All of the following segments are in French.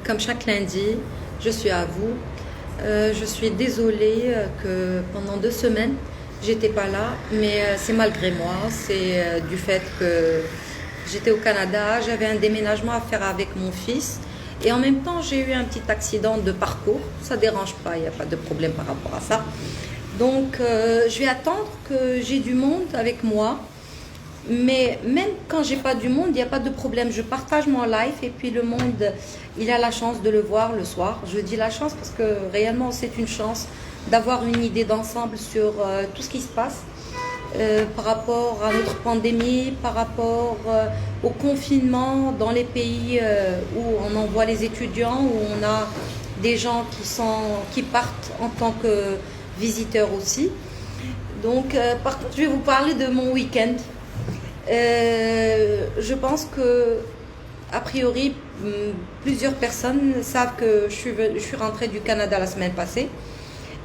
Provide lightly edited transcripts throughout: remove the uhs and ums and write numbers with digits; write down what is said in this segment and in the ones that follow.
comme chaque lundi, je suis à vous. Je suis désolée que pendant 2 semaines, j'étais pas là, mais c'est malgré moi. C'est du fait que j'étais au Canada, j'avais un déménagement à faire avec mon fils. Et en même temps, j'ai eu un petit accident de parcours. Ça dérange pas, il n'y a pas de problème par rapport à ça. Donc, je vais attendre que j'ai du monde avec moi. Mais même quand j'ai pas du monde, il n'y a pas de problème. Je partage mon live et puis le monde, il a la chance de le voir le soir. Je dis la chance parce que réellement, c'est une chance d'avoir une idée d'ensemble sur tout ce qui se passe par rapport à notre pandémie, par rapport au confinement dans les pays où on envoie les étudiants, où on a des gens qui partent en tant que visiteurs aussi. Donc, par contre, je vais vous parler de mon week-end. Je pense que, a priori, plusieurs personnes savent que je suis rentrée du Canada la semaine passée.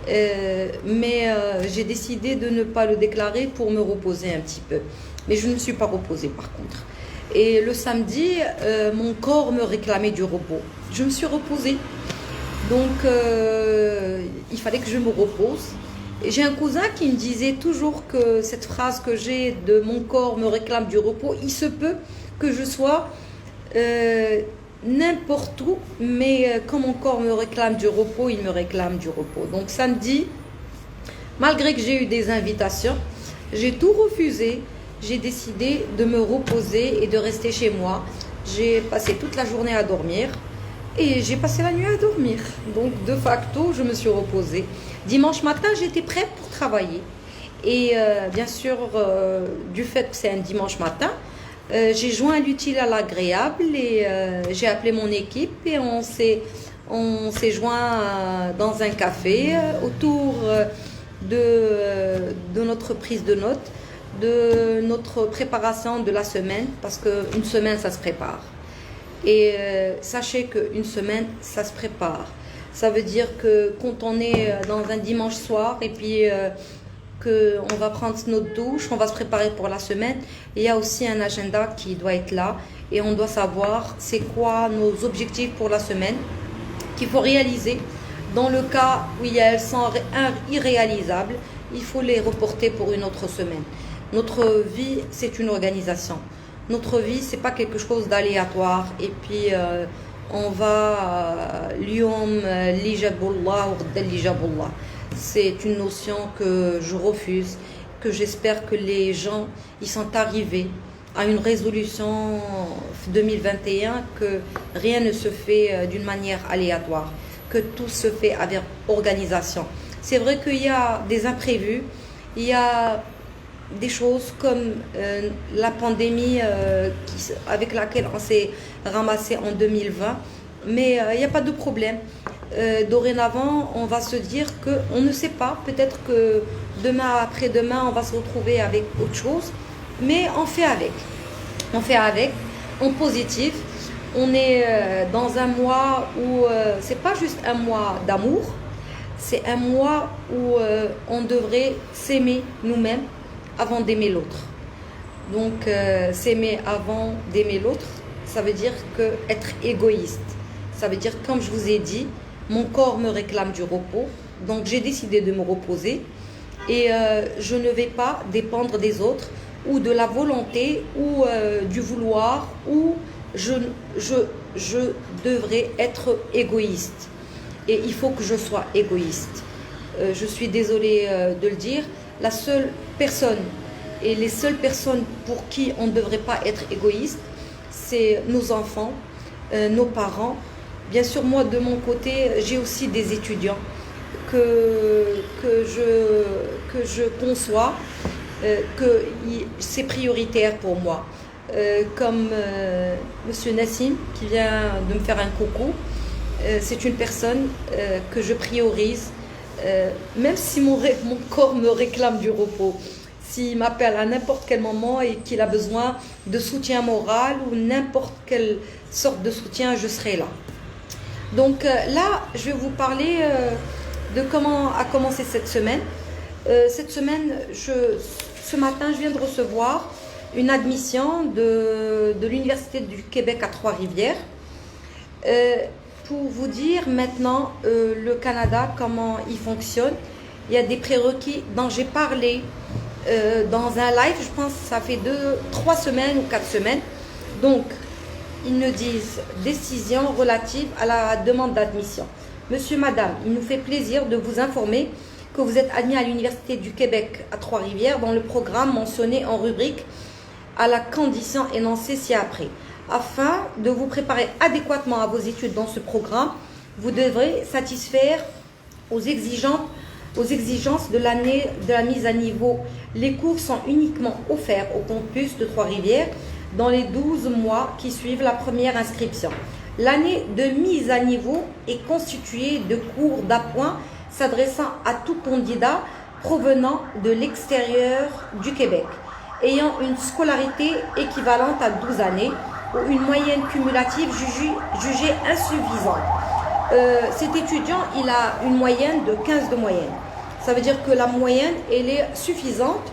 Mais j'ai décidé de ne pas le déclarer pour me reposer un petit peu. Mais je ne me suis pas reposée par contre. Et le samedi, mon corps me réclamait du repos. Je me suis reposée. Donc, il fallait que je me repose. Et j'ai un cousin qui me disait toujours que cette phrase que j'ai de mon corps me réclame du repos, il se peut que je sois n'importe où, mais quand mon corps me réclame du repos, il me réclame du repos. Donc samedi, malgré que j'ai eu des invitations, j'ai tout refusé. J'ai décidé de me reposer et de rester chez moi. J'ai passé toute la journée à dormir. Et j'ai passé la nuit à dormir. Donc, de facto, je me suis reposée. Dimanche matin, j'étais prête pour travailler. Et bien sûr, du fait que c'est un dimanche matin, j'ai joint l'utile à l'agréable et j'ai appelé mon équipe et on s'est joint dans un café autour de notre prise de notes, de notre préparation de la semaine, parce qu'une semaine, ça se prépare. Et sachez qu'une semaine, ça se prépare. Ça veut dire que quand on est dans un dimanche soir et puis qu'on va prendre notre douche, on va se préparer pour la semaine, il y a aussi un agenda qui doit être là et on doit savoir c'est quoi nos objectifs pour la semaine qu'il faut réaliser. Dans le cas où elles sont irréalisables, il faut les reporter pour une autre semaine. Notre vie, c'est une organisation. Notre vie, c'est pas quelque chose d'aléatoire et puis on va l'yom lijabullah ou lijabullah. C'est une notion que je refuse, que j'espère que les gens ils sont arrivés à une résolution 2021 que rien ne se fait d'une manière aléatoire, que tout se fait avec organisation. C'est vrai qu'il y a des imprévus, il y a des choses comme la pandémie avec laquelle on s'est ramassé en 2020, mais il n'y a pas de problème. Dorénavant, on va se dire qu'on ne sait pas, peut-être que demain, après-demain, on va se retrouver avec autre chose, mais on fait avec. On fait avec, en positif. On est dans un mois où c'est pas juste un mois d'amour, c'est un mois où on devrait s'aimer nous-mêmes avant d'aimer l'autre. Donc s'aimer avant d'aimer l'autre, ça veut dire que être égoïste. Ça veut dire, comme je vous ai dit, mon corps me réclame du repos, donc j'ai décidé de me reposer et je ne vais pas dépendre des autres ou de la volonté ou du vouloir ou je devrais être égoïste et il faut que je sois égoïste. Je suis désolée de le dire, la seule personne et les seules personnes pour qui on ne devrait pas être égoïste, c'est nos enfants, nos parents. Bien sûr, moi, de mon côté, j'ai aussi des étudiants que je conçois, que c'est prioritaire pour moi. Comme Monsieur Nassim, qui vient de me faire un coucou, c'est une personne que je priorise, même si mon corps me réclame du repos. S'il m'appelle à n'importe quel moment et qu'il a besoin de soutien moral ou n'importe quelle sorte de soutien, je serai là. Donc là, je vais vous parler de comment a commencé cette semaine. Cette semaine, ce matin, je viens de recevoir une admission de l'Université du Québec à Trois-Rivières. pour vous dire maintenant le Canada, comment il fonctionne. Il y a des prérequis dont j'ai parlé dans un live, je pense que ça fait 3 semaines ou 4 semaines. Donc, ils nous disent décision relative à la demande d'admission. Monsieur, madame, il nous fait plaisir de vous informer que vous êtes admis à l'Université du Québec à Trois-Rivières dans le programme mentionné en rubrique à la condition énoncée ci-après. Afin de vous préparer adéquatement à vos études dans ce programme, vous devrez satisfaire aux exigences de l'année de la mise à niveau. Les cours sont uniquement offerts au campus de Trois-Rivières dans les 12 mois qui suivent la première inscription. L'année de mise à niveau est constituée de cours d'appoint s'adressant à tout candidat provenant de l'extérieur du Québec, ayant une scolarité équivalente à 12 années ou une moyenne cumulative jugée insuffisante. Cet étudiant, il a une moyenne de 15 de moyenne. Ça veut dire que la moyenne, elle est suffisante.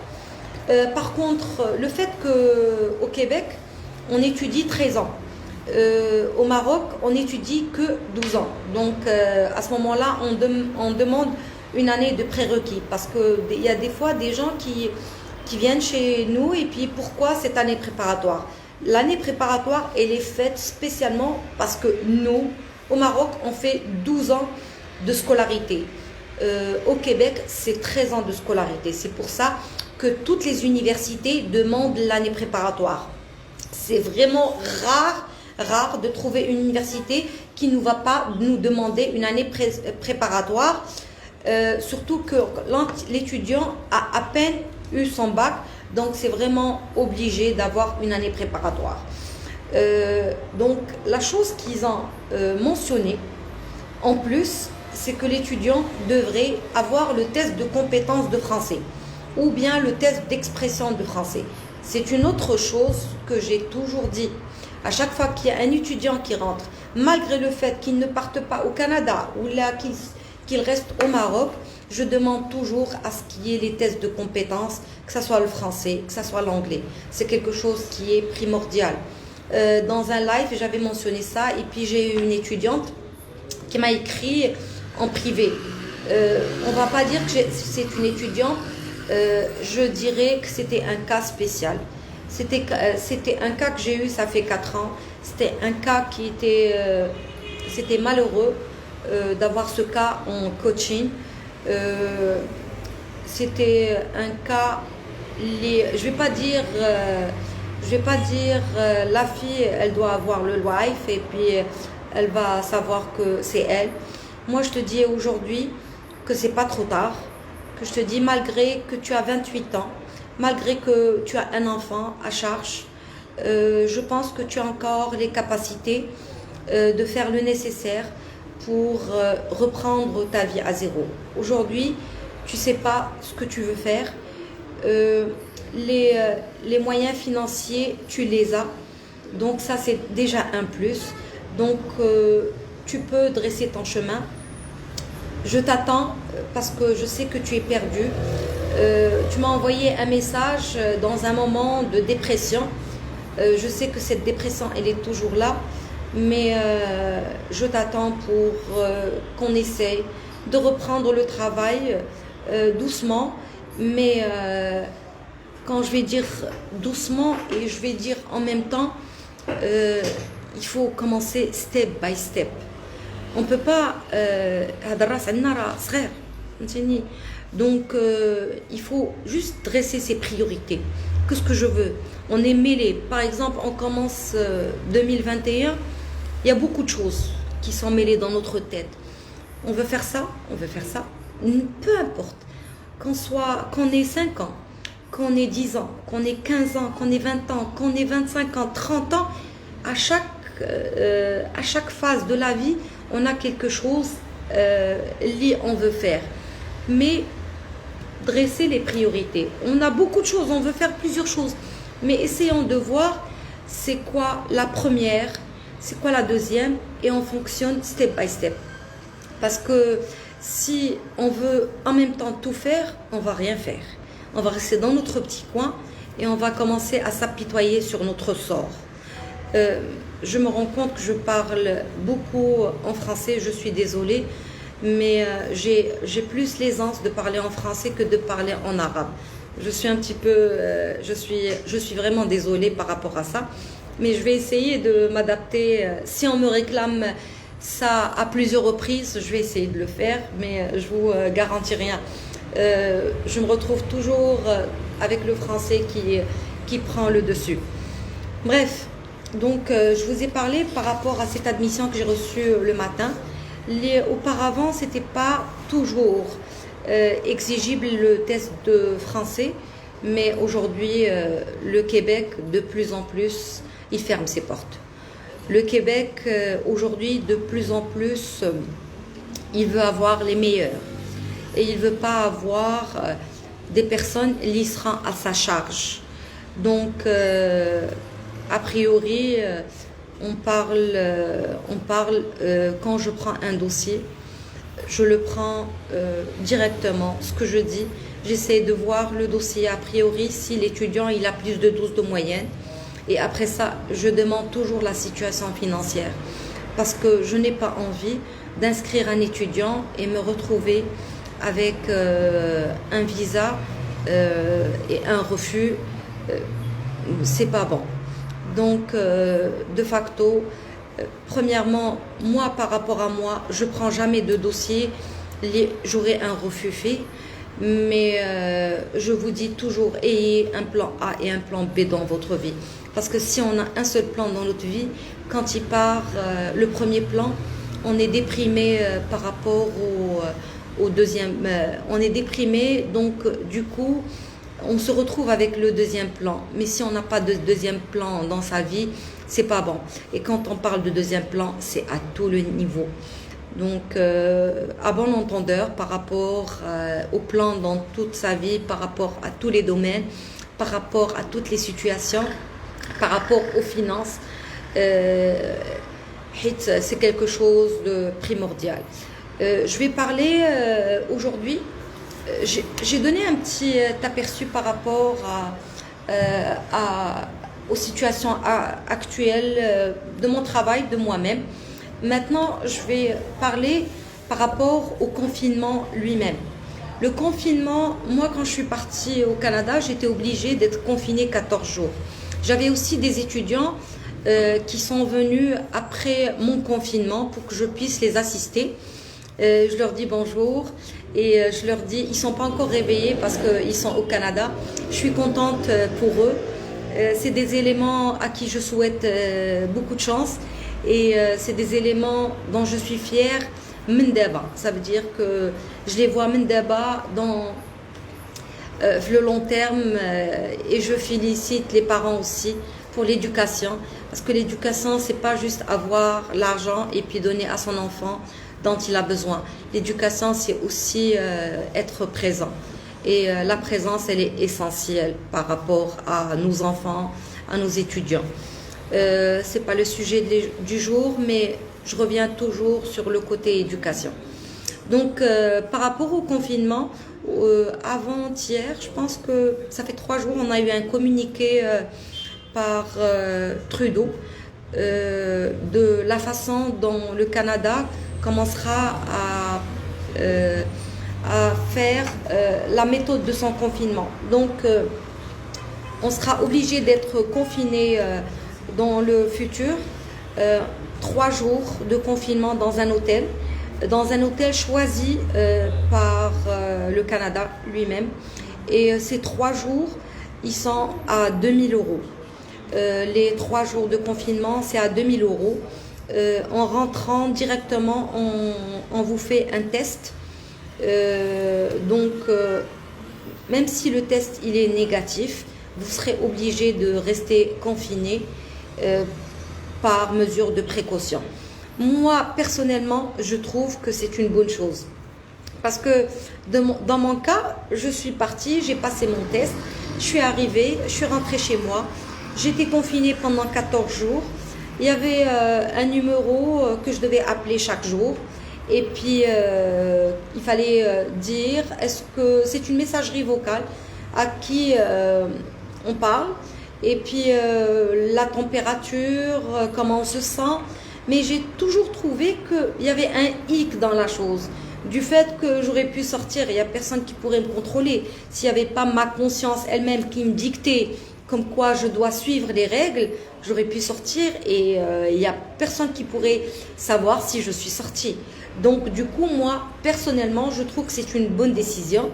Par contre, le fait qu'au Québec, on étudie 13 ans. Au Maroc, on étudie que 12 ans. Donc, à ce moment-là, on demande une année de prérequis. Parce qu'il y a des fois des gens qui viennent chez nous et puis pourquoi cette année préparatoire? L'année préparatoire, elle est faite spécialement parce que nous, au Maroc, on fait 12 ans de scolarité. Au Québec, c'est 13 ans de scolarité. C'est pour ça que toutes les universités demandent l'année préparatoire. C'est vraiment rare de trouver une université qui ne va pas nous demander une année préparatoire. Surtout que l'étudiant a à peine eu son bac. Donc, c'est vraiment obligé d'avoir une année préparatoire. Donc, la chose qu'ils ont mentionnée, en plus, c'est que l'étudiant devrait avoir le test de compétences de français ou bien le test d'expression de français. C'est une autre chose que j'ai toujours dit. À chaque fois qu'il y a un étudiant qui rentre, malgré le fait qu'il ne parte pas au Canada ou qu'il reste au Maroc, je demande toujours à ce qu'il y ait les tests de compétences, que ce soit le français, que ce soit l'anglais. C'est quelque chose qui est primordial. Dans un live, j'avais mentionné ça et puis j'ai eu une étudiante qui m'a écrit en privé. On ne va pas dire que c'est une étudiante, je dirais que c'était un cas spécial. C'était un cas que j'ai eu, ça fait 4 ans. C'était un cas qui était... c'était malheureux d'avoir ce cas en coaching. C'était un cas, je vais pas dire la fille, elle doit avoir le life et puis elle va savoir que c'est elle. Moi, je te dis aujourd'hui que c'est pas trop tard, que je te dis malgré que tu as 28 ans, malgré que tu as un enfant à charge, je pense que tu as encore les capacités de faire le nécessaire pour reprendre ta vie à zéro. Aujourd'hui, tu ne sais pas ce que tu veux faire. Les moyens financiers, tu les as. Donc ça, c'est déjà un plus. Donc, tu peux dresser ton chemin. Je t'attends parce que je sais que tu es perdu. Tu m'as envoyé un message dans un moment de dépression. Je sais que cette dépression, elle est toujours là. Mais je t'attends pour qu'on essaye de reprendre le travail doucement. Mais quand je vais dire doucement et je vais dire en même temps, il faut commencer step by step. On ne peut pas... Donc, il faut juste dresser ses priorités. Qu'est-ce que je veux? On est mêlé. Par exemple, on commence 2021. Il y a beaucoup de choses qui sont mêlées dans notre tête. On veut faire ça, on veut faire ça. Peu importe. Qu'on ait 5 ans, qu'on ait 10 ans, qu'on ait 15 ans, qu'on ait 20 ans, qu'on ait 25 ans, 30 ans, à chaque phase de la vie, on a quelque chose on veut faire. Mais dresser les priorités. On a beaucoup de choses, on veut faire plusieurs choses. Mais essayons de voir c'est quoi la première, c'est quoi la deuxième, et on fonctionne step by step. Parce que si on veut en même temps tout faire, on va rien faire. On va rester dans notre petit coin et on va commencer à s'apitoyer sur notre sort. Je me rends compte que je parle beaucoup en français, je suis désolée, mais j'ai plus l'aisance de parler en français que de parler en arabe. Je suis un petit peu, je suis vraiment désolée par rapport à ça, mais je vais essayer de m'adapter. Si on me réclame ça à plusieurs reprises, je vais essayer de le faire, mais je vous garantis rien. Je me retrouve toujours avec le français qui prend le dessus. Bref, donc je vous ai parlé par rapport à cette admission que j'ai reçue le matin. Auparavant, c'était pas toujours exigible le test de français, mais aujourd'hui, le Québec, de plus en plus, il ferme ses portes. Le Québec, aujourd'hui, de plus en plus, il veut avoir les meilleurs. Et il ne veut pas avoir des personnes liseront à sa charge. Donc, a priori, on parle quand je prends un dossier, je le prends directement. Ce que je dis, j'essaie de voir le dossier a priori si l'étudiant il a plus de 12 de moyenne. Et après ça, je demande toujours la situation financière. Parce que je n'ai pas envie d'inscrire un étudiant et me retrouver avec un visa et un refus. C'est pas bon. Donc, de facto, premièrement, moi, par rapport à moi, je ne prends jamais de dossier, j'aurai un refus fait, mais je vous dis toujours, ayez un plan A et un plan B dans votre vie. Parce que si on a un seul plan dans notre vie, quand il part le premier plan, on est déprimé par rapport au deuxième. On est déprimé, donc du coup, on se retrouve avec le deuxième plan. Mais si on n'a pas de deuxième plan dans sa vie, c'est pas bon. Et quand on parle de deuxième plan, c'est à tout le niveau. Donc, à bon entendeur, par rapport au plan dans toute sa vie, par rapport à tous les domaines, par rapport à toutes les situations, par rapport aux finances, c'est quelque chose de primordial. Je vais parler aujourd'hui. J'ai donné un petit aperçu par rapport aux situations actuelles de mon travail, de moi-même. Maintenant, je vais parler par rapport au confinement lui-même. Le confinement, moi quand je suis partie au Canada, j'étais obligée d'être confinée 14 jours. J'avais aussi des étudiants qui sont venus après mon confinement pour que je puisse les assister. Je leur dis bonjour et je leur dis, ils ne sont pas encore réveillés parce qu'ils sont au Canada. Je suis contente pour eux. C'est des éléments à qui je souhaite beaucoup de chance et c'est des éléments dont je suis fière. Mendaba, ça veut dire que je les vois Mendaba dans le long terme et je félicite les parents aussi pour l'éducation parce que l'éducation c'est pas juste avoir l'argent et puis donner à son enfant dont il a besoin. L'éducation c'est aussi être présent et la présence elle est essentielle par rapport à nos enfants, à nos étudiants. C'est pas le sujet du jour mais je reviens toujours sur le côté éducation. Donc, par rapport au confinement, avant-hier, je pense que ça fait 3 jours, on a eu un communiqué par Trudeau de la façon dont le Canada commencera à faire la méthode de son confinement. Donc, on sera obligé d'être confiné dans le futur. 3 jours de confinement dans un hôtel choisi par le Canada lui-même. Et ces 3 jours, ils sont à 2000 euros. Les 3 jours de confinement, c'est à 2000 euros. En rentrant directement, on vous fait un test. Donc, même si le test il est négatif, vous serez obligé de rester confiné par mesure de précaution. Moi, personnellement, je trouve que c'est une bonne chose. Parce que dans mon cas, je suis partie, j'ai passé mon test, je suis arrivée, je suis rentrée chez moi, j'étais confinée pendant 14 jours. Il y avait un numéro que je devais appeler chaque jour. Et puis, il fallait dire, est-ce que c'est une messagerie vocale à qui on parle. et puis la température, comment on se sent. Mais j'ai toujours trouvé qu'il y avait un hic dans la chose. Du fait que j'aurais pu sortir, il n'y a personne qui pourrait me contrôler. S'il n'y avait pas ma conscience elle-même qui me dictait comme quoi je dois suivre les règles, j'aurais pu sortir et il n'y a personne qui pourrait savoir si je suis sortie. Donc du coup, moi, personnellement, je trouve que c'est une bonne décision.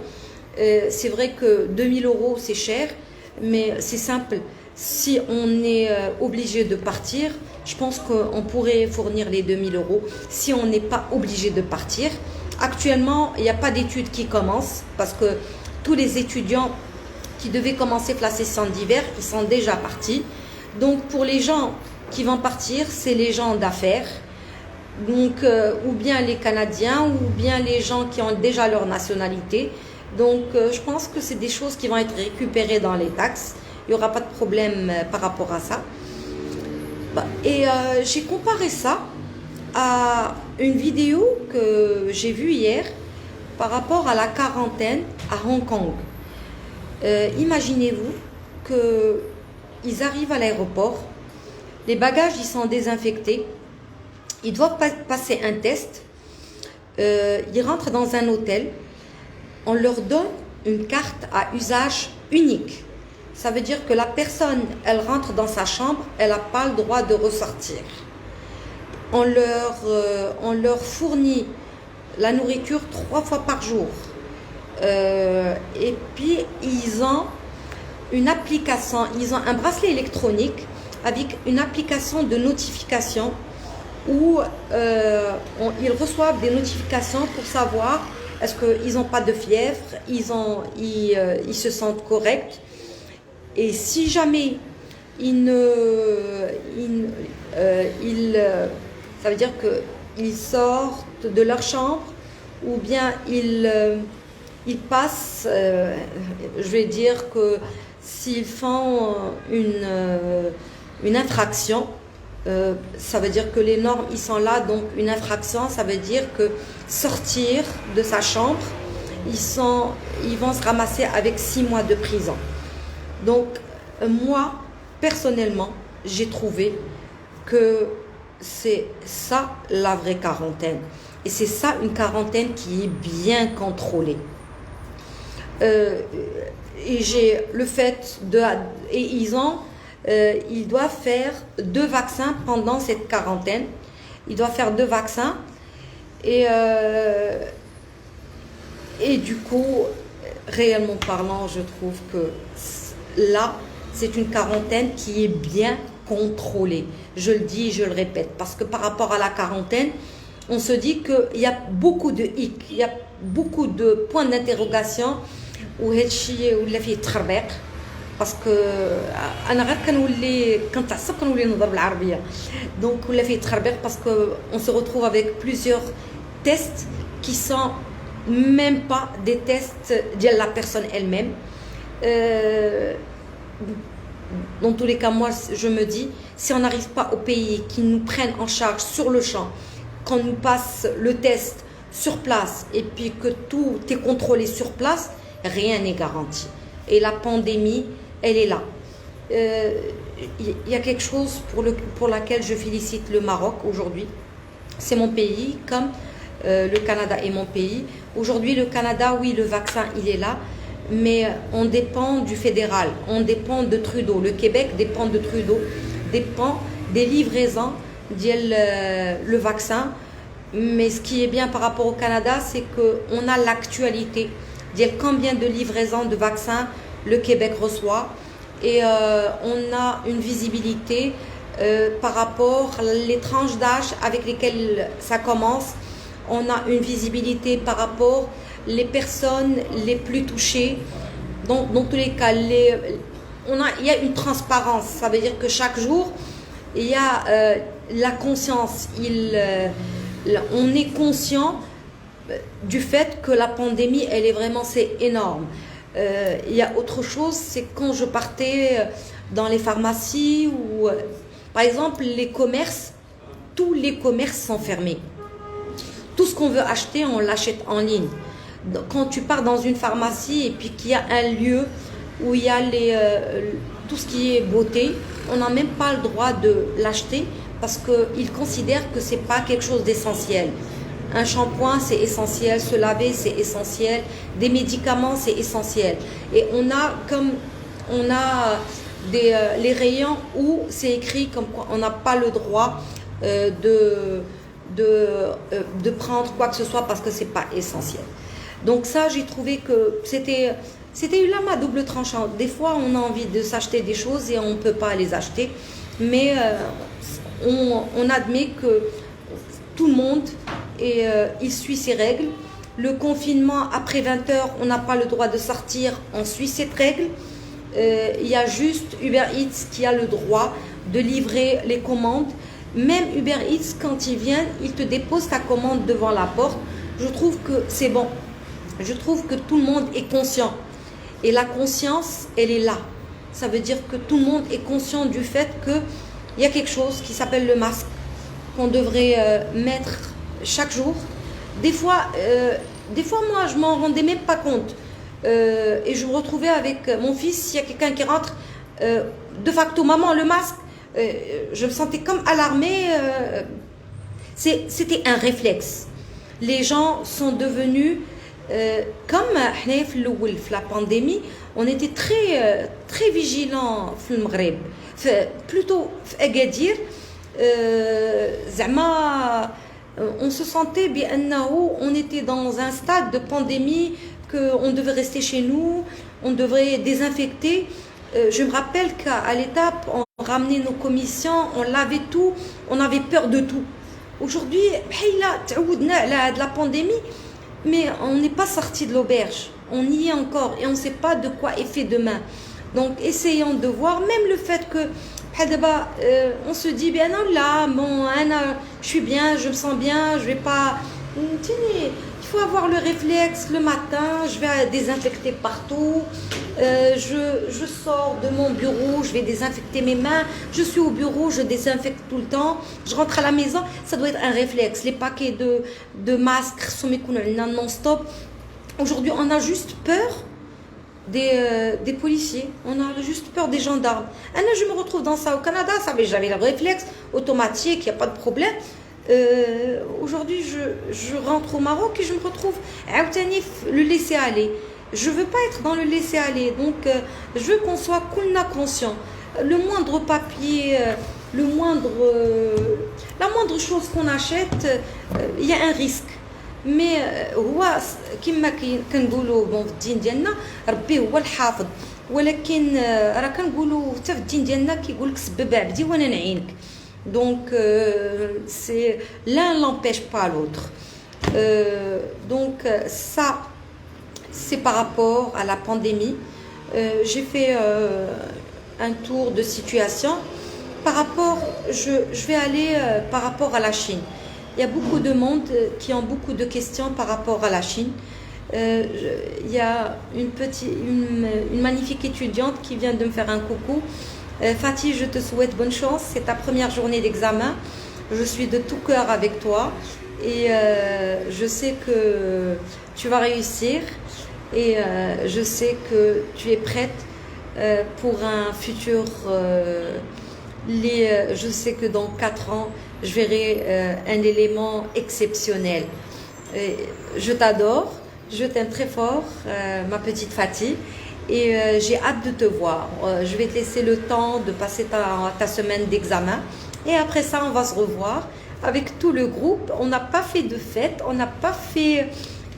C'est vrai que 2000 euros, c'est cher, mais c'est simple. Si on est obligé de partir, je pense qu'on pourrait fournir les 2000 euros si on n'est pas obligé de partir. Actuellement, il n'y a pas d'études qui commencent parce que tous les étudiants qui devaient commencer la session d'hiver, ils sont déjà partis. Donc pour les gens qui vont partir, c'est les gens d'affaires, donc ou bien les Canadiens ou bien les gens qui ont déjà leur nationalité. Donc je pense que c'est des choses qui vont être récupérées dans les taxes. Il n'y aura pas de problème par rapport à ça. Et j'ai comparé ça à une vidéo que j'ai vue hier par rapport à la quarantaine à Hong Kong. Imaginez-vous qu'ils arrivent à l'aéroport, les bagages ils sont désinfectés, ils doivent passer un test, ils rentrent dans un hôtel, on leur donne une carte à usage unique. Ça veut dire que la personne, elle rentre dans sa chambre, elle n'a pas le droit de ressortir. On leur fournit la nourriture 3 fois par jour. Et puis, ils ont une application, ils ont un bracelet électronique avec une application de notification où ils reçoivent des notifications pour savoir est-ce qu'ils n'ont pas de fièvre, ils se sentent corrects. Et si jamais ça veut dire qu'ils sortent de leur chambre ou bien ils passent, je vais dire que s'ils font une infraction, ça veut dire que les normes ils sont là, donc une infraction ça veut dire que sortir de sa chambre, ils vont se ramasser avec 6 mois de prison. Donc moi personnellement j'ai trouvé que c'est ça la vraie quarantaine et c'est ça une quarantaine qui est bien contrôlée. Et j'ai le fait et ils doivent faire 2 vaccins pendant cette quarantaine. Ils doivent faire 2 vaccins et du coup, réellement parlant, je trouve que là, c'est une quarantaine qui est bien contrôlée. Je le dis, je le répète, parce que par rapport à la quarantaine, on se dit qu'il y a beaucoup de hic, il y a beaucoup de points d'interrogation où ولا فيه تخربيق باسكو انا غير كنتعصب كنولي نهضر بالعربيه دونك ولا فيه تخربيق باسكو on se retrouve avec plusieurs tests qui sont même pas des tests de la personne elle-même. Dans tous les cas, moi je me dis, si on n'arrive pas au pays qui nous prennent en charge sur le champ, qu'on nous passe le test sur place et puis que tout est contrôlé sur place, rien n'est garanti. Et la pandémie, elle est là. Il y a quelque chose pour laquelle je félicite le Maroc aujourd'hui. C'est mon pays, comme le Canada est mon pays. Aujourd'hui, le Canada, oui, le vaccin, il est là. Mais on dépend du fédéral, on dépend de Trudeau. Le Québec dépend de Trudeau, dépend des livraisons le vaccin. Mais ce qui est bien par rapport au Canada, c'est qu'on a l'actualité. Combien de livraisons de vaccins le Québec reçoit. Et on a une visibilité par rapport aux tranches d'âge avec lesquelles ça commence. On a une visibilité par rapport les personnes les plus touchées. Donc, dans tous les cas, il y a une transparence. Ça veut dire que chaque jour, il y a la conscience. On est conscient du fait que la pandémie, elle est vraiment, c'est énorme. Il y a autre chose, c'est quand je partais dans les pharmacies ou, par exemple, les commerces, tous les commerces sont fermés. Tout ce qu'on veut acheter, on l'achète en ligne. Quand tu pars dans une pharmacie et puis qu'il y a un lieu où il y a tout ce qui est beauté, on n'a même pas le droit de l'acheter parce qu'ils considèrent que c'est pas quelque chose d'essentiel. Un shampoing, c'est essentiel, se laver, c'est essentiel, des médicaments, c'est essentiel. Et on a les rayons où c'est écrit comme quoi on n'a pas le droit de prendre quoi que ce soit parce que c'est pas essentiel. Donc ça, j'ai trouvé que c'était une lame à double tranchant. Des fois, on a envie de s'acheter des choses et on ne peut pas les acheter. Mais on admet que tout le monde il suit ses règles. Le confinement, après 20 heures, on n'a pas le droit de sortir, on suit cette règle. Il y a juste Uber Eats qui a le droit de livrer les commandes. Même Uber Eats, quand ils viennent, ils te déposent ta commande devant la porte. Je trouve que c'est bon. Je trouve que tout le monde est conscient. Et la conscience, elle est là. Ça veut dire que tout le monde est conscient du fait qu'il y a quelque chose qui s'appelle le masque, qu'on devrait mettre chaque jour. Des fois, moi, je m'en rendais même pas compte. Et je me retrouvais avec mon fils, il y a quelqu'un qui rentre, de facto, maman, le masque, je me sentais comme alarmée. C'était un réflexe. Les gens sont devenus comme la pandémie, on était très vigilants في المغرب, plutôt à Agadir, on se sentait on était dans un stade de pandémie, qu'on devait rester chez nous, on devrait désinfecter. Je me rappelle qu'à l'étape, on ramenait nos commissions, on lavait tout, on avait peur de tout. Aujourd'hui, de la pandémie, mais on n'est pas sorti de l'auberge, on y est encore et on ne sait pas de quoi est fait demain. Donc essayons de voir, même le fait que on se dit bien non là, bon, je suis bien, je me sens bien, je vais pas. Il faut avoir le réflexe le matin, je vais désinfecter partout, je sors de mon bureau, je vais désinfecter mes mains, je suis au bureau, je désinfecte tout le temps, je rentre à la maison, ça doit être un réflexe. Les paquets de masques sont non-stop. Aujourd'hui, on a juste peur des policiers, on a juste peur des gendarmes. Je me retrouve dans ça au Canada, j'avais le réflexe automatique, il n'y a pas de problème. Aujourd'hui, je rentre au Maroc et je me retrouve le laisser aller. Je veux pas être dans le laisser aller, donc je veux qu'on soit conscient. Le moindre papier, la moindre chose qu'on achète, il y a un risque. Mais هو كما كنقولوا في الدين ديالنا ربي هو الحافظ, ولكن راه كنقولوا حتى في الدين ديالنا كيقول لك سبب عبدي وانا نعينك. Donc c'est l'un n'empêche pas l'autre. Donc ça c'est par rapport à la pandémie. J'ai fait un tour de situation par rapport, je vais aller par rapport à la Chine. Il y a beaucoup de monde qui ont beaucoup de questions par rapport à la Chine. Il y a une magnifique étudiante qui vient de me faire un coucou. Fatih, je te souhaite bonne chance. C'est ta première journée d'examen. Je suis de tout cœur avec toi et je sais que tu vas réussir et je sais que tu es prête pour un futur. Je sais que dans 4 ans, je verrai un élément exceptionnel. Je t'adore, je t'aime très fort, ma petite Fatih, et j'ai hâte de te voir. Je vais te laisser le temps de passer ta semaine d'examen, et après ça, on va se revoir avec tout le groupe. On n'a pas fait de fête, on n'a pas fait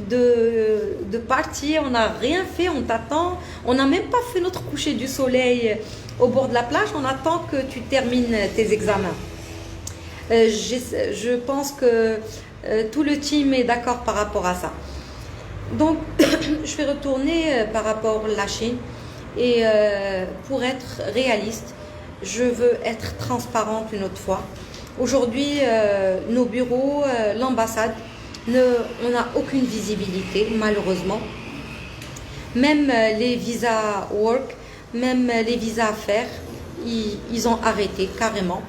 de party, on n'a rien fait, on t'attend. On n'a même pas fait notre coucher du soleil au bord de la plage, on attend que tu termines tes examens. Je pense que tout le team est d'accord par rapport à ça. Donc, je vais retourner par rapport à la Chine et pour être réaliste, je veux être transparente une autre fois. Aujourd'hui, nos bureaux, l'ambassade, on n'a aucune visibilité, malheureusement. Même les visas work, même les visas affaires, ils ont arrêté carrément.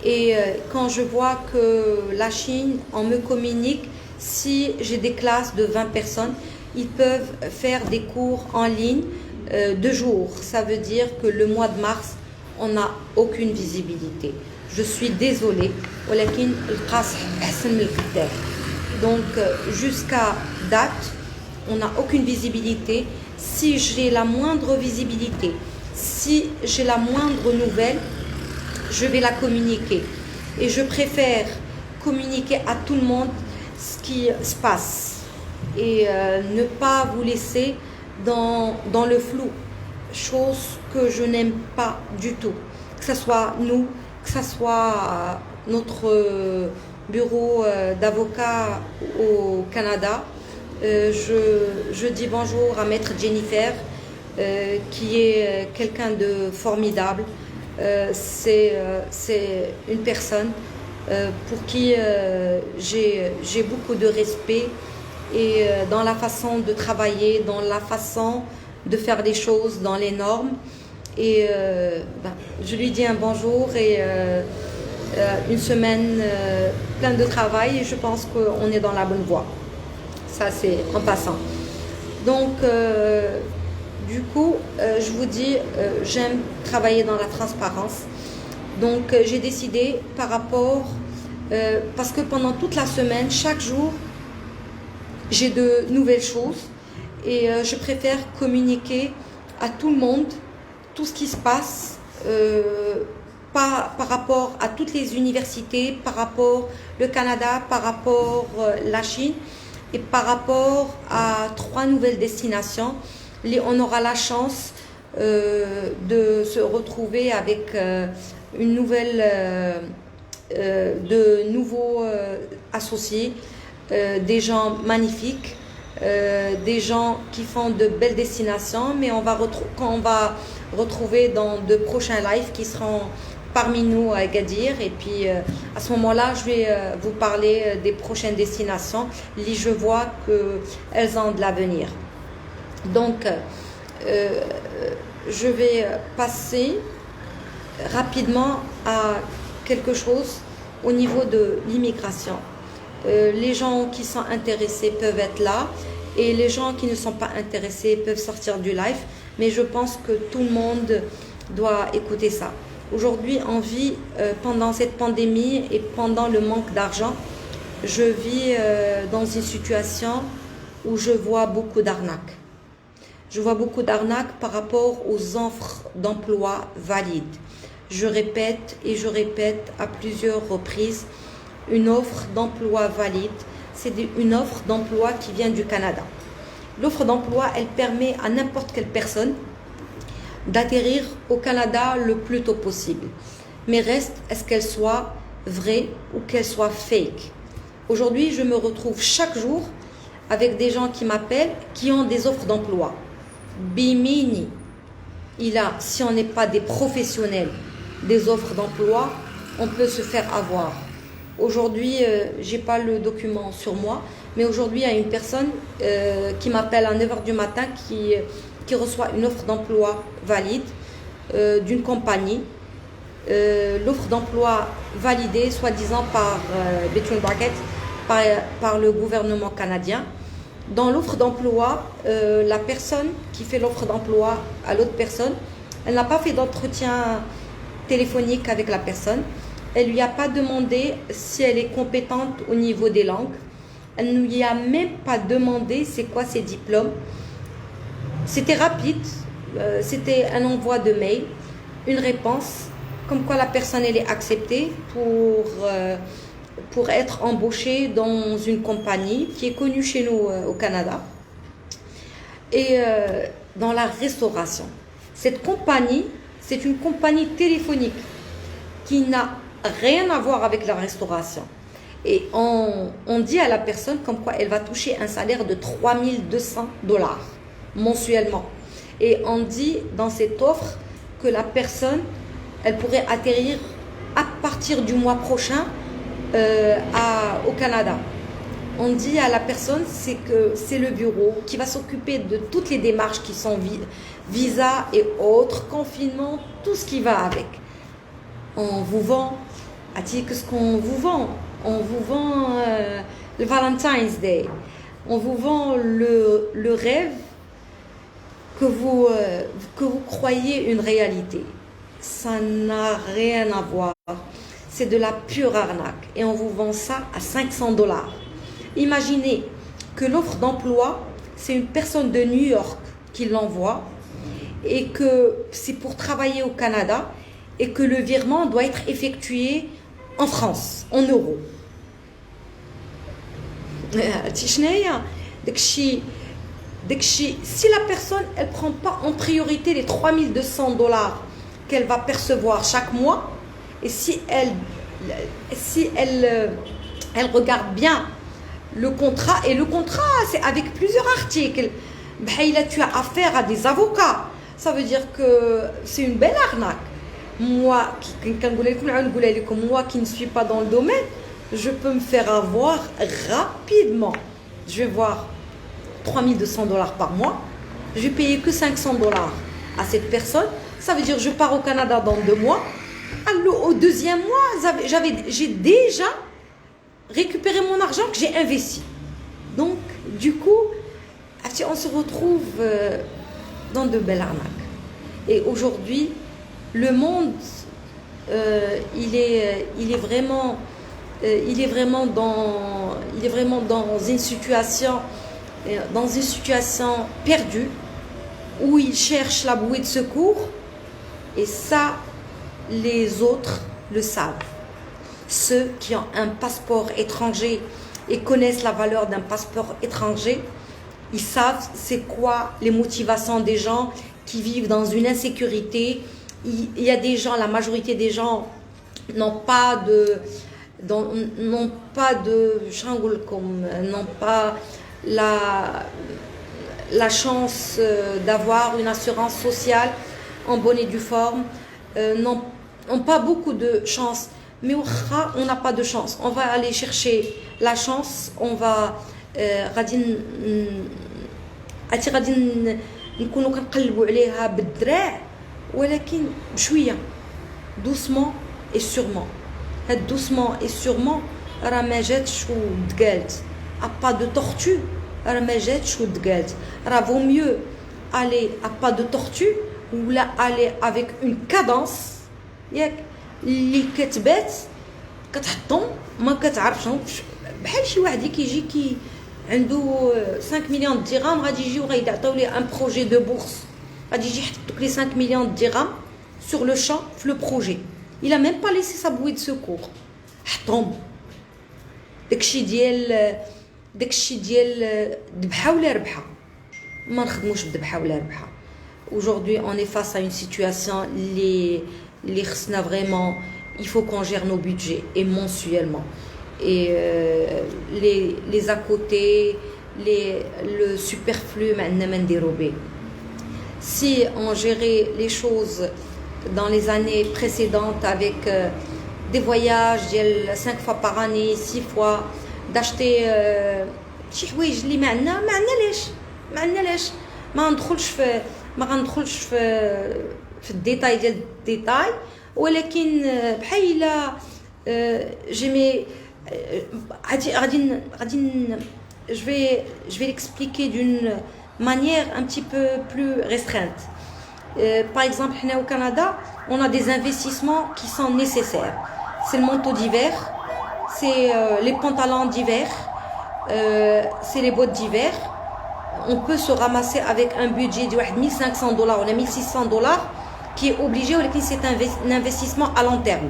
Et quand je vois que la Chine, on me communique, si j'ai des classes de 20 personnes, ils peuvent faire des cours en ligne 2 jours. Ça veut dire que le mois de mars, on n'a aucune visibilité. Je suis désolée. Donc, jusqu'à date, on n'a aucune visibilité. Si j'ai la moindre visibilité, si j'ai la moindre nouvelle, je vais la communiquer. Et je préfère communiquer à tout le monde ce qui se passe et ne pas vous laisser dans le flou, chose que je n'aime pas du tout. Que ce soit nous, que ce soit notre bureau d'avocat au Canada. Je dis bonjour à Maître Jennifer, qui est quelqu'un de formidable. C'est une personne pour qui j'ai beaucoup de respect et dans la façon de travailler, dans la façon de faire les choses, dans les normes. Et je lui dis un bonjour et une semaine pleine de travail et je pense qu'on est dans la bonne voie. Ça, c'est en passant. Donc, du coup, je vous dis, j'aime travailler dans la transparence. Donc, j'ai décidé par rapport, parce que pendant toute la semaine, chaque jour, j'ai de nouvelles choses et je préfère communiquer à tout le monde tout ce qui se passe par rapport à toutes les universités, par rapport le Canada, par rapport la Chine et par rapport à 3 nouvelles destinations. On aura la chance de se retrouver avec une nouvelle, de nouveaux associés, des gens magnifiques, des gens qui font de belles destinations, mais qu'on va retrouver dans de prochains lives qui seront parmi nous à Agadir. Et puis à ce moment-là, je vais vous parler des prochaines destinations. Je vois qu'elles ont de l'avenir. Donc, je vais passer rapidement à quelque chose au niveau de l'immigration. Les gens qui sont intéressés peuvent être là et les gens qui ne sont pas intéressés peuvent sortir du live, mais je pense que tout le monde doit écouter ça. Aujourd'hui, on vit pendant cette pandémie et pendant le manque d'argent, je vis dans une situation où je vois beaucoup d'arnaques. Je vois beaucoup d'arnaques par rapport aux offres d'emploi valides. Je répète et je répète à plusieurs reprises, une offre d'emploi valide, c'est une offre d'emploi qui vient du Canada. L'offre d'emploi, elle permet à n'importe quelle personne d'atterrir au Canada le plus tôt possible. Mais reste, est-ce qu'elle soit vraie ou qu'elle soit fake? Aujourd'hui, je me retrouve chaque jour avec des gens qui m'appellent, qui ont des offres d'emploi. Bimini, si on n'est pas des professionnels des offres d'emploi, on peut se faire avoir. Aujourd'hui, j'ai pas le document sur moi, mais aujourd'hui, il y a une personne qui m'appelle à 9h du matin qui reçoit une offre d'emploi valide d'une compagnie. L'offre d'emploi validée, soi-disant par between brackets, par le gouvernement canadien. Dans l'offre d'emploi, la personne qui fait l'offre d'emploi à l'autre personne, elle n'a pas fait d'entretien téléphonique avec la personne. Elle ne lui a pas demandé si elle est compétente au niveau des langues. Elle ne lui a même pas demandé c'est quoi ses diplômes. C'était rapide, c'était un envoi de mail, une réponse, comme quoi la personne elle est acceptée pour être embauchée dans une compagnie qui est connue chez nous au Canada et dans la restauration. Cette compagnie, c'est une compagnie téléphonique qui n'a rien à voir avec la restauration. Et on dit à la personne comme quoi elle va toucher un salaire de 3200 $ mensuellement. Et on dit dans cette offre que la personne, elle pourrait atterrir à partir du mois prochain au Canada. On dit à la personne que c'est le bureau qui va s'occuper de toutes les démarches qui sont visa et autres, confinement, tout ce qui va avec. On vous vend, qu'est-ce qu'on vous vend? On vous vend le Valentine's Day. On vous vend le rêve que vous croyez une réalité. Ça n'a rien à voir. C'est de la pure arnaque. Et on vous vend ça à 500 $. Imaginez que l'offre d'emploi, c'est une personne de New York qui l'envoie et que c'est pour travailler au Canada et que le virement doit être effectué en France, en euros. Si la personne elle prend pas en priorité les 3200 $ qu'elle va percevoir chaque mois, et si elle regarde bien le contrat, et le contrat c'est avec plusieurs articles, là tu as affaire à des avocats, ça veut dire que c'est une belle arnaque. Moi qui ne suis pas dans le domaine, je peux me faire avoir rapidement. Je vais voir 3200 $ par mois, je vais payer que 500 $ à cette personne. Ça veut dire que je pars au Canada dans 2 mois. Alors, au deuxième mois, j'ai déjà récupéré mon argent que j'ai investi. Donc, du coup, on se retrouve dans de belles arnaques. Et aujourd'hui, le monde, il est vraiment dans une situation perdue où il cherche la bouée de secours, et ça, les autres le savent. Ceux qui ont un passeport étranger et connaissent la valeur d'un passeport étranger, ils savent c'est quoi les motivations des gens qui vivent dans une insécurité. Il y a des gens, la majorité des gens n'ont pas la chance d'avoir une assurance sociale en bonne et due forme, n'ont pas beaucoup de chance. Mais on n'a pas de chance. On va aller chercher la chance. On va غادي نكونوا كنقلبوا عليها بالدراع, ولكن بشويه doucement et sûrement. هاد doucement et sûrement راه ما جاتش ودقالت. À pas de tortue, راه ما جاتش ودقالت. راه vaut mieux aller à pas de tortue ou là aller avec une cadence ياك اللي كتبات كتحطهم ما كتعرفش. بحال شي واحد كيجي عنده 5 مليون درهم غادي يجيو غيعطيو ليه ان بروجي دو بورس, غادي يجي يحط دوك لي 5 مليون درهم sur le champ في le projet. Il a même pas laissé sa bouée de secours. حطهم داكشي ديال ذبحه ولا ربحه. ما نخدموش بذبحه ولا ربحه. Aujourd'hui, on est face à une situation les khsna vraiment, il faut qu'on gère nos budgets et mensuellement. Et les à côté, le superflu maintenant dérobé. Si on gérait les choses dans les années précédentes avec des voyages 5 fois par année, 6 fois, d'acheter شي حوايج اللي ما عندنا علاش ما غندخلش في الديتاي ديال الديتاي, ولكن بحال je vais l'expliquer d'une manière un petit peu plus restreinte. Par exemple, au Canada, on a des investissements qui sont nécessaires. C'est le manteau d'hiver, c'est les pantalons d'hiver, c'est les bottes d'hiver. On peut se ramasser avec un budget de 1500 $, on a 1600 $ qui est obligé, ou c'est un investissement à long terme.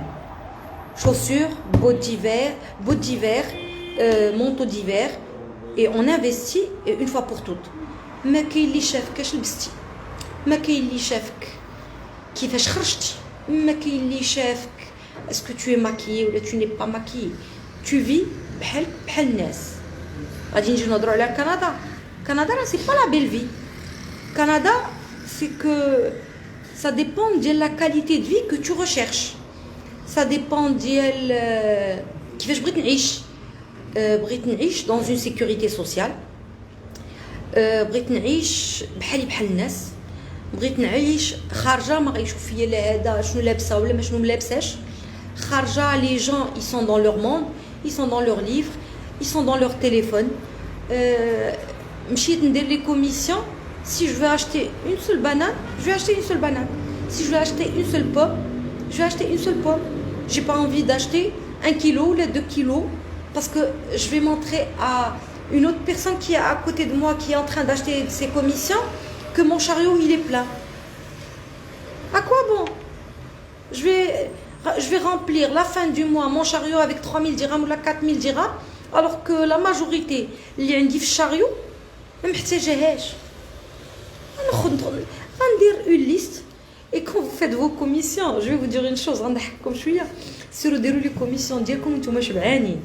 Chaussures, bottes d'hiver, manteau d'hiver, et on investit une fois pour toutes. ما كاين اللي شافك اش لبستي, ما كاين اللي شافك كيفاش خرجتي, ما كاين اللي شافك est-ce que tu es maquillée ou tu n'es pas maquillée. Tu vis بحال الناس. غادي نجيو نهضروا على كندا. Canada, c'est pas la belle vie. Canada, c'est que ça dépend de la qualité de vie que tu recherches. Ça dépend de كيفاش بغيت نعيش. بغيت نعيش dans une sécurité sociale. بغيت نعيش بحال الناس. بغيت نعيش خارجه ما غيشوف فيا لا هذا شنو لابسه ولا ما شنو ملابساش. خارجه, les gens ils sont dans leur monde, ils sont dans leurs livres, ils sont dans leur téléphone. مشيت ندير لي كوميسيون Si je veux acheter une seule banane, je vais acheter une seule banane. Si je veux acheter une seule pomme, je vais acheter une seule pomme. J'ai pas envie d'acheter 1 kilo ou les 2 kilos parce que je vais montrer à une autre personne qui est à côté de moi, qui est en train d'acheter ses commissions, que mon chariot il est plein. À quoi bon? Je vais remplir la fin du mois mon chariot avec 3000 dirhams ou la 4000 dirhams, alors que la majorité اللي عندي في الشاريو ما محتاجاهاش. غندير une liste. Et quand vous faites vos commissions, je vais vous dire une chose, غنضحككم شويه. سيروا ديروا لي كوميسيون ديالكم نتوما شبعانين.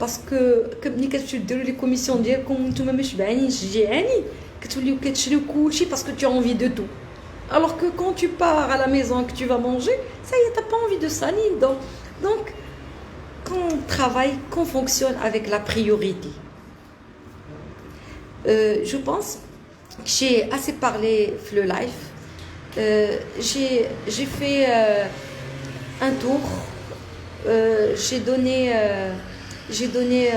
باسكو ملي كتمشيو ديروا لي كوميسيون ديالكم نتوما ما شبعانينش جيعانين كتوليو كتشريو كلشي باسكو tu as envie de tout. Alors que quand tu pars à la maison que tu vas manger, ça y est, t'as pas envie de ça ni donc quand on travaille, qu'on fonctionne avec la priorité. Je pense que j'ai assez parlé le live. J'ai fait un tour. J'ai donné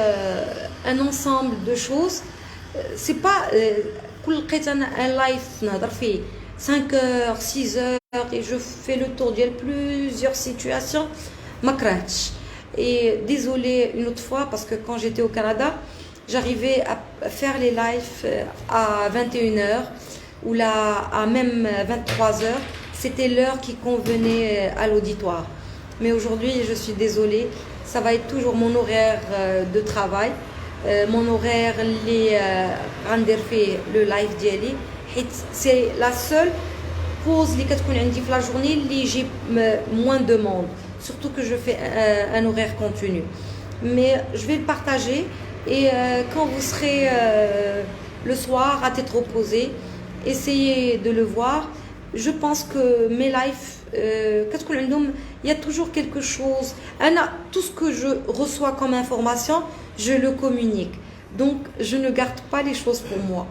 un ensemble de choses. C'est pas un live 5 heures, 6 heures et je fais le tour de plusieurs situations. Et désolée une autre fois parce que quand j'étais au Canada, j'arrivais à faire les lives à 21h ou là à même 23h. C'était l'heure qui convenait à l'auditoire. Mais aujourd'hui, je suis désolée, ça va être toujours mon horaire de travail. Mon horaire, le live d'Yali. C'est la seule pause qui est la journée où j'ai moins de monde. Surtout que je fais un horaire continu. Mais je vais le partager et quand vous serez le soir à tête reposée, essayez de le voir. Je pense que mes lives, il y a toujours quelque chose. Tout ce que je reçois comme information, je le communique. Donc, je ne garde pas les choses pour moi.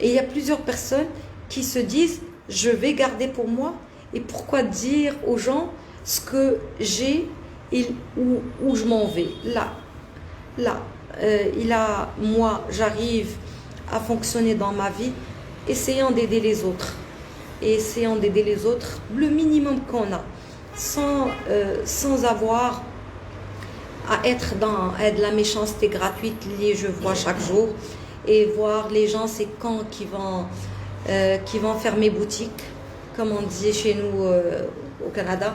Et il y a plusieurs personnes qui se disent, je vais garder pour moi. Et pourquoi dire aux gens ce que j'ai et où je m'en vais. Moi, j'arrive à fonctionner dans ma vie, essayant d'aider les autres. Et essayant d'aider les autres le minimum qu'on a, sans avoir à être dans de la méchanceté gratuite, je vois chaque jour, et voir les gens, c'est quand qui vont fermer boutique, comme on disait chez nous au Canada.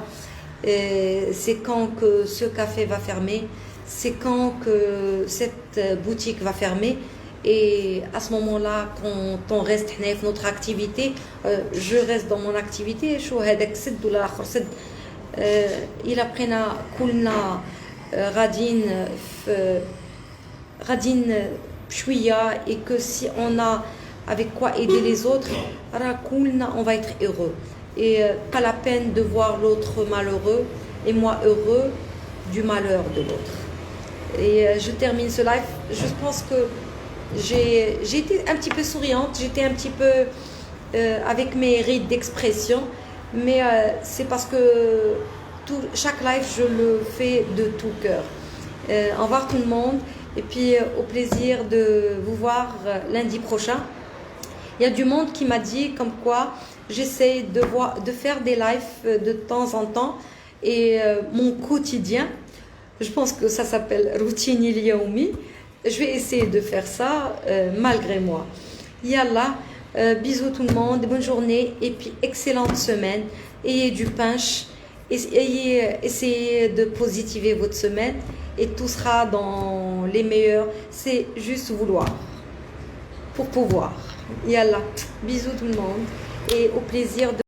C'est quand que ce café va fermer, c'est quand que cette boutique va fermer. Et à ce moment-là, quand on reste dans notre activité, je reste dans mon activité. Il apprend كلنا غادين بشوية et que si on a avec quoi aider les autres, on va être heureux. Et pas la peine de voir l'autre malheureux et moi heureux du malheur de l'autre. Et je termine ce live. Je pense que j'ai été un petit peu souriante, j'étais un petit peu avec mes rides d'expression, mais c'est parce que chaque live, je le fais de tout cœur. Au revoir tout le monde, et puis au plaisir de vous voir lundi prochain. Il y a du monde qui m'a dit comme quoi j'essaie de faire des lives de temps en temps, et mon quotidien, je pense que ça s'appelle routine Yaoumi. Je vais essayer de faire ça malgré moi. Yallah, bisous tout le monde, bonne journée et puis excellente semaine. Ayez du punch, essayez de positiver votre semaine et tout sera dans les meilleurs. C'est juste vouloir pour pouvoir. Yallah, bisous tout le monde et au plaisir de